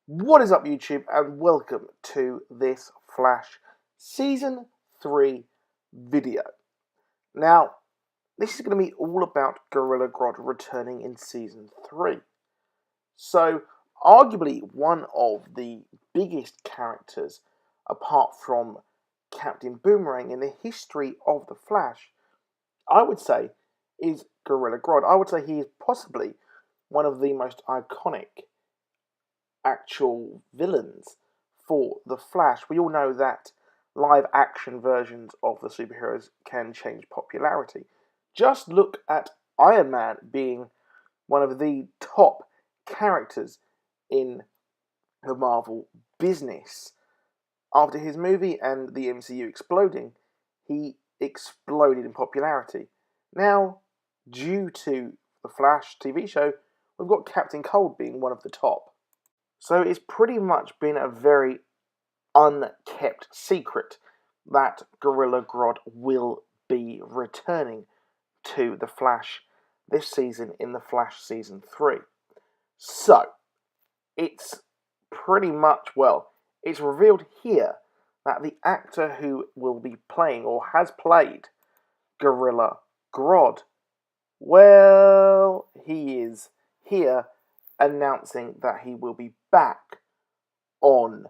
What is up, YouTube, and welcome to this Flash Season 3 video. Now, this is going to be all about Gorilla Grodd returning in Season 3. So, arguably one of the biggest characters, apart from Captain Boomerang, in the history of the Flash, I would say, is Gorilla Grodd. I would say he is possibly one of the most iconic actual villains for the Flash. We all know that live action versions of the superheroes can change popularity. Just look at Iron Man being one of the top characters in the Marvel business. After his movie and the MCU exploding, he exploded in popularity. Now, due to the Flash TV show, we've got Captain Cold being one of the top. So it's pretty much been a very unkept secret that Gorilla Grodd will be returning to the Flash this season in the Flash Season 3. So, it's pretty much, it's revealed here that the actor who will be playing or has played Gorilla Grodd, he is here announcing that he will be back on,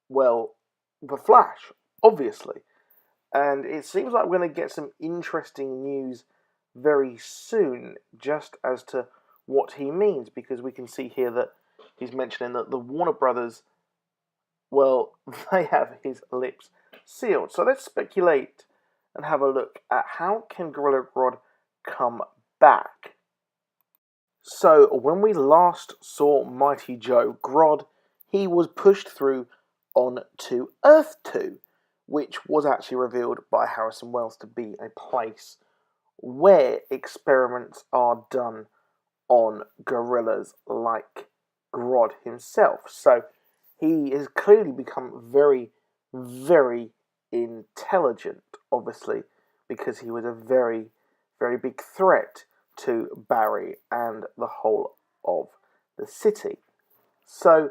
The Flash, obviously. And it seems like we're going to get some interesting news very soon, just as to what he means, because we can see here that he's mentioning that the Warner Brothers, they have his lips sealed. So let's speculate and have a look at how can Gorilla Grodd come back. So, when we last saw Mighty Joe Grodd, he was pushed through onto Earth 2, which was actually revealed by Harrison Wells to be a place where experiments are done on gorillas like Grodd himself. So, he has clearly become very, very intelligent, obviously, because he was a very, very big threat to Barry and the whole of the city. So,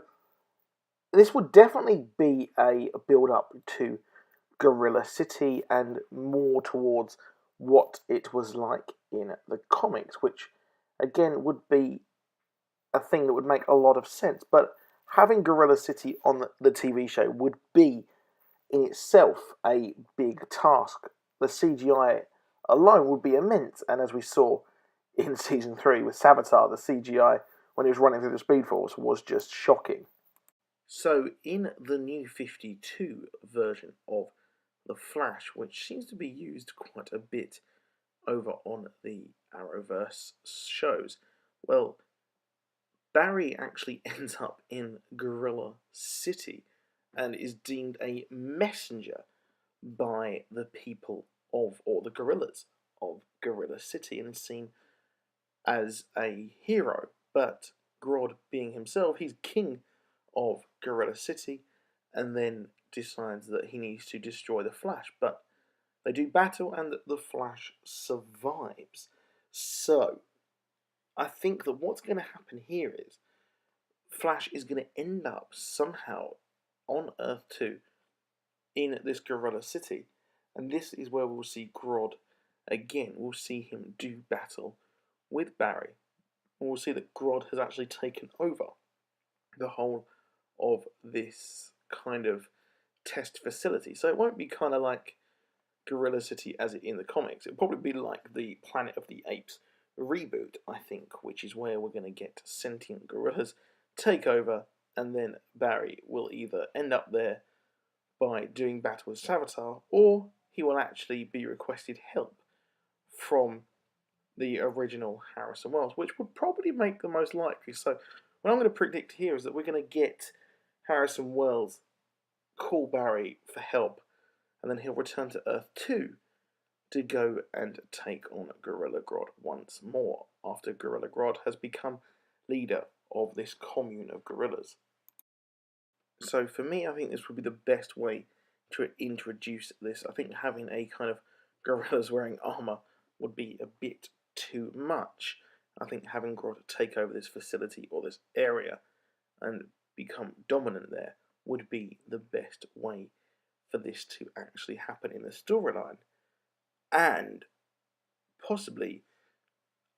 this would definitely be a build-up to Gorilla City and more towards what it was like in the comics, which, again, would be a thing that would make a lot of sense. But having Gorilla City on the TV show would be, in itself, a big task. The CGI alone would be immense, and as we saw in Season 3 with Savitar, the CGI when he was running through the Speed Force was just shocking. So, in the new 52 version of The Flash, which seems to be used quite a bit over on the Arrowverse shows, Barry actually ends up in Gorilla City and is deemed a messenger by the people of, or the gorillas of Gorilla City, and is seen as a hero. But Grodd, being himself, he's king of Gorilla City, and then decides that he needs to destroy the Flash. But they do battle, and the Flash survives. So, I think that what's going to happen here is Flash is going to end up somehow on Earth 2 in this Gorilla City. And this is where we'll see Grodd again. We'll see him do battle with Barry. And we'll see that Grodd has actually taken over the whole of this kind of test facility. So it won't be kind of like Gorilla City as it in the comics. It'll probably be like the Planet of the Apes reboot, I think, which is where we're going to get sentient gorillas take over, and then Barry will either end up there by doing battle with Savitar, or he will actually be requested help from the original Harrison Wells, which would probably make the most likely. So what I'm going to predict here is that we're going to get Harrison Wells call Barry for help, and then he'll return to Earth 2 to go and take on Gorilla Grodd once more, after Gorilla Grodd has become leader of this commune of gorillas. So for me, I think this would be the best way to introduce this. I think having a kind of gorillas wearing armour would be a bit too much. I think having Grodd take over this facility or this area and become dominant there would be the best way for this to actually happen in the storyline. And possibly,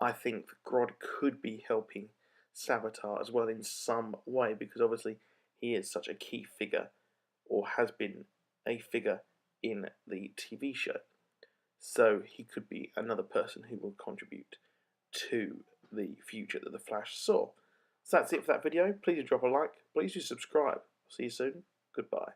I think Grodd could be helping Savitar as well in some way, because obviously he is such a key figure, or has been a figure in the TV show. So he could be another person who will contribute to the future that the Flash saw. So that's it for that video. Please do drop a like. Please do subscribe. See you soon. Goodbye.